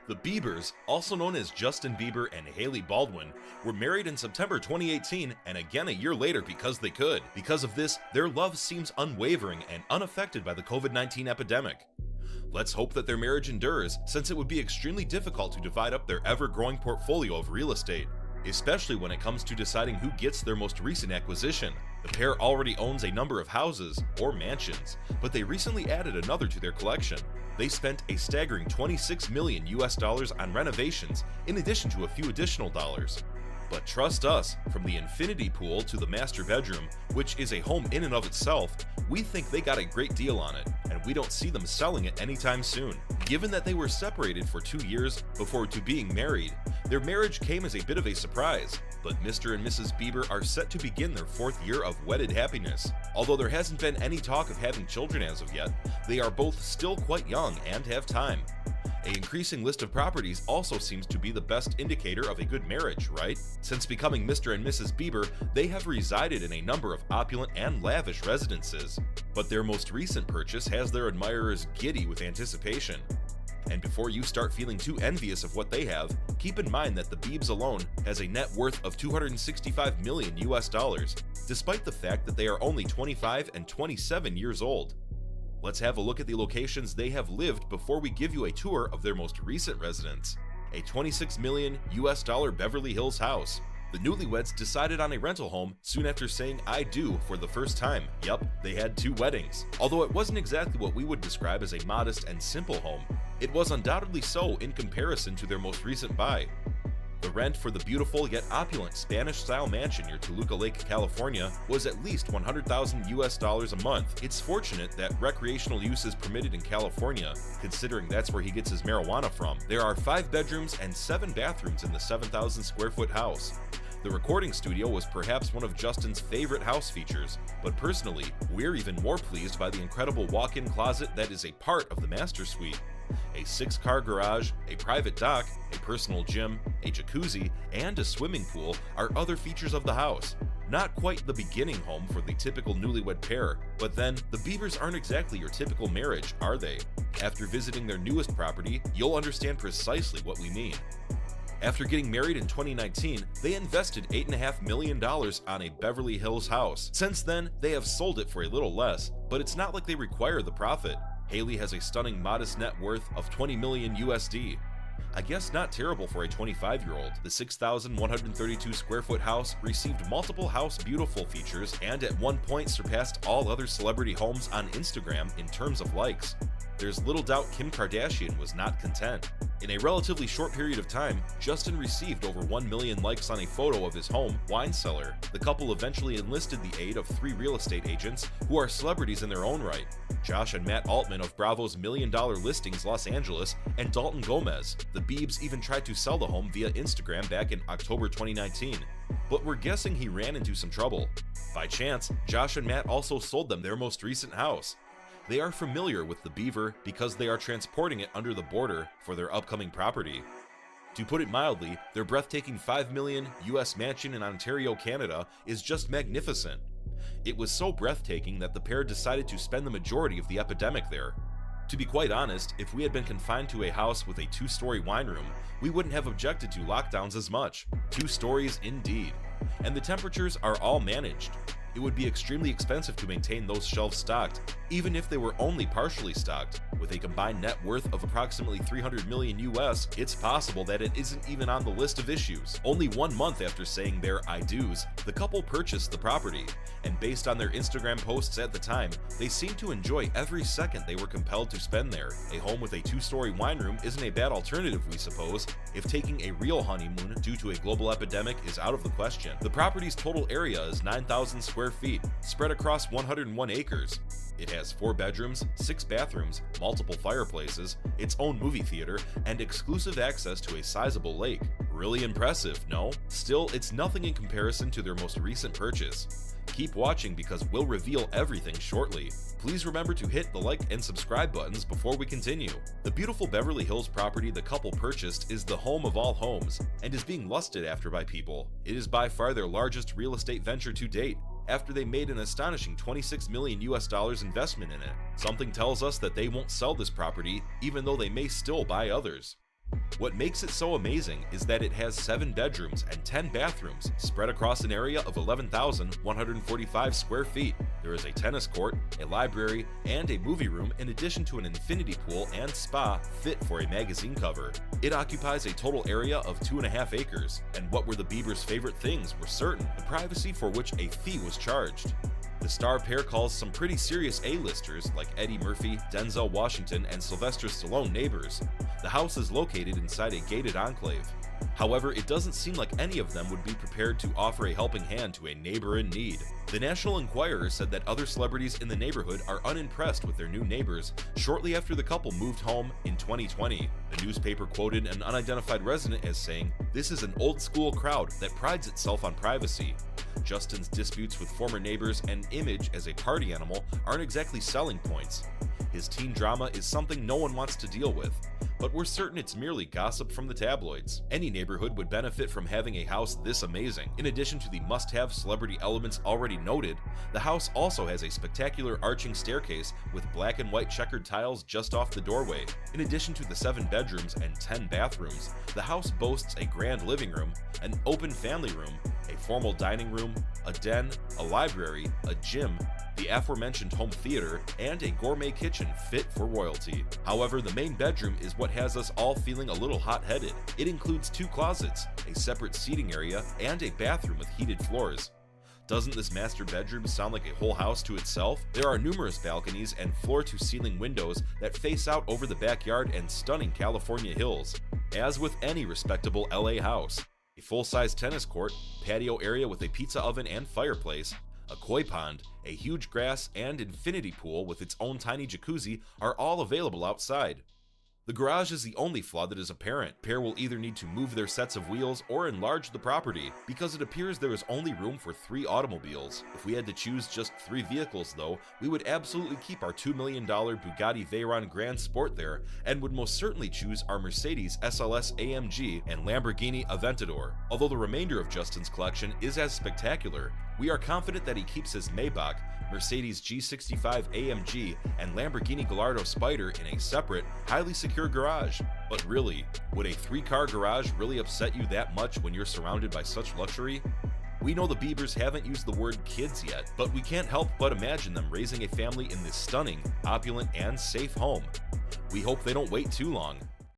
The Biebers, also known as Justin Bieber and Hailey Baldwin, were married in September 2018 and again a year later because they could. Because of this, their love seems unwavering and unaffected by the COVID-19 epidemic. Let's hope that their marriage endures, since it would be extremely difficult to divide up their ever-growing portfolio of real estate, especially when it comes to deciding who gets their most recent acquisition. The pair already owns a number of houses, or mansions, but they recently added another to their collection. They spent a staggering $26 million on renovations, in addition to a few additional dollars. But trust us, from the infinity pool to the master bedroom, which is a home in and of itself, we think they got a great deal on it, and we don't see them selling it anytime soon. Given that they were separated for 2 years before to being married, their marriage came as a bit of a surprise, but Mr. and Mrs. Bieber are set to begin their 4th year of wedded happiness. Although there hasn't been any talk of having children as of yet, they are both still quite young and have time. An increasing list of properties also seems to be the best indicator of a good marriage, right? Since becoming Mr. and Mrs. Bieber, they have resided in a number of opulent and lavish residences. But their most recent purchase has their admirers giddy with anticipation. And before you start feeling too envious of what they have, keep in mind that the Biebs alone has a net worth of $265 million, despite the fact that they are only 25 and 27 years old. Let's have a look at the locations they have lived before we give you a tour of their most recent residence. A $26 million Beverly Hills house. The newlyweds decided on a rental home soon after saying "I do" for the first time. Yup, they had 2 weddings. Although it wasn't exactly what we would describe as a modest and simple home, it was undoubtedly so in comparison to their most recent buy. The rent for the beautiful yet opulent Spanish-style mansion near Toluca Lake, California was at least $100,000 a month. It's fortunate that recreational use is permitted in California, considering that's where he gets his marijuana from. There are 5 bedrooms and 7 bathrooms in the 7,000 square foot house. The recording studio was perhaps one of Justin's favorite house features, but personally, we're even more pleased by the incredible walk-in closet that is a part of the master suite. A 6-car garage, a private dock, a personal gym, a jacuzzi, and a swimming pool are other features of the house. Not quite the beginning home for the typical newlywed pair, but then, the Biebers aren't exactly your typical marriage, are they? After visiting their newest property, you'll understand precisely what we mean. After getting married in 2019, they invested $8.5 million on a Beverly Hills house. Since then, they have sold it for a little less, but it's not like they require the profit. Hailey has a stunning modest net worth of $20 million. I guess not terrible for a 25-year-old. The 6,132 square foot house received multiple House Beautiful features and at one point surpassed all other celebrity homes on Instagram in terms of likes. There's little doubt Kim Kardashian was not content. In a relatively short period of time, Justin received over 1 million likes on a photo of his home, wine cellar. The couple eventually enlisted the aid of 3 real estate agents who are celebrities in their own right: Josh and Matt Altman of Bravo's $1 Million Listings Los Angeles, and Dalton Gomez. The Biebs even tried to sell the home via Instagram back in October 2019, but we're guessing he ran into some trouble. By chance, Josh and Matt also sold them their most recent house. They are familiar with the Beaver because they are transporting it under the border for their upcoming property. To put it mildly, their breathtaking $5 million mansion in Ontario, Canada is just magnificent. It was so breathtaking that the pair decided to spend the majority of the epidemic there. To be quite honest, if we had been confined to a house with a 2-story wine room, we wouldn't have objected to lockdowns as much. 2 stories indeed. And the temperatures are all managed. It would be extremely expensive to maintain those shelves stocked, even if they were only partially stocked. With a combined net worth of approximately $300 million, it's possible that it isn't even on the list of issues. Only 1 month after saying their "I do's," the couple purchased the property, and based on their Instagram posts at the time, they seemed to enjoy every second they were compelled to spend there. A home with a 2-story wine room isn't a bad alternative, we suppose, if taking a real honeymoon due to a global epidemic is out of the question. The property's total area is 9,000 square feet, spread across 101 acres. It has 4 bedrooms, 6 bathrooms, multiple fireplaces, its own movie theater, and exclusive access to a sizable lake. Really impressive, no? Still, it's nothing in comparison to their most recent purchase. Keep watching because we'll reveal everything shortly. Please remember to hit the like and subscribe buttons before we continue. The beautiful Beverly Hills property the couple purchased is the home of all homes and is being lusted after by people. It is by far their largest real estate venture to date, after they made an astonishing $26 million investment in it. Something tells us that they won't sell this property, even though they may still buy others. What makes it so amazing is that it has 7 bedrooms and 10 bathrooms spread across an area of 11,145 square feet. There is a tennis court, a library, and a movie room in addition to an infinity pool and spa fit for a magazine cover. It occupies a total area of 2.5 acres, and what were the Biebers' favorite things were certain, the privacy for which a fee was charged. The star pair calls some pretty serious A-listers like Eddie Murphy, Denzel Washington, and Sylvester Stallone neighbors. The house is located inside a gated enclave. However, it doesn't seem like any of them would be prepared to offer a helping hand to a neighbor in need. The National Enquirer said that other celebrities in the neighborhood are unimpressed with their new neighbors shortly after the couple moved home in 2020. The newspaper quoted an unidentified resident as saying, "This is an old-school crowd that prides itself on privacy." Justin's disputes with former neighbors and image as a party animal aren't exactly selling points. His teen drama is something no one wants to deal with, but we're certain it's merely gossip from the tabloids. Any neighborhood would benefit from having a house this amazing. In addition to the must-have celebrity elements already noted, the house also has a spectacular arching staircase with black and white checkered tiles just off the doorway. In addition to the 7 bedrooms and 10 bathrooms, the house boasts a grand living room, an open family room, a formal dining room, a den, a library, a gym, the aforementioned home theater, and a gourmet kitchen fit for royalty. However, the main bedroom is what has us all feeling a little hot-headed. It includes 2 closets, a separate seating area, and a bathroom with heated floors. Doesn't this master bedroom sound like a whole house to itself? There are numerous balconies and floor-to-ceiling windows that face out over the backyard and stunning California hills. As with any respectable LA house, a full-size tennis court, patio area with a pizza oven and fireplace, a koi pond, a huge grass, and infinity pool with its own tiny jacuzzi are all available outside. The garage is the only flaw that is apparent. Pair will either need to move their sets of wheels or enlarge the property, because it appears there is only room for 3 automobiles. If we had to choose just 3 vehicles though, we would absolutely keep our $2 million Bugatti Veyron Grand Sport there, and would most certainly choose our Mercedes SLS AMG and Lamborghini Aventador. Although the remainder of Justin's collection is as spectacular, we are confident that he keeps his Maybach, Mercedes G65 AMG, and Lamborghini Gallardo Spider in a separate, highly secure garage. But really, would a 3-car garage really upset you that much when you're surrounded by such luxury? We know the Biebers haven't used the word kids yet, but we can't help but imagine them raising a family in this stunning, opulent, and safe home. We hope they don't wait too long.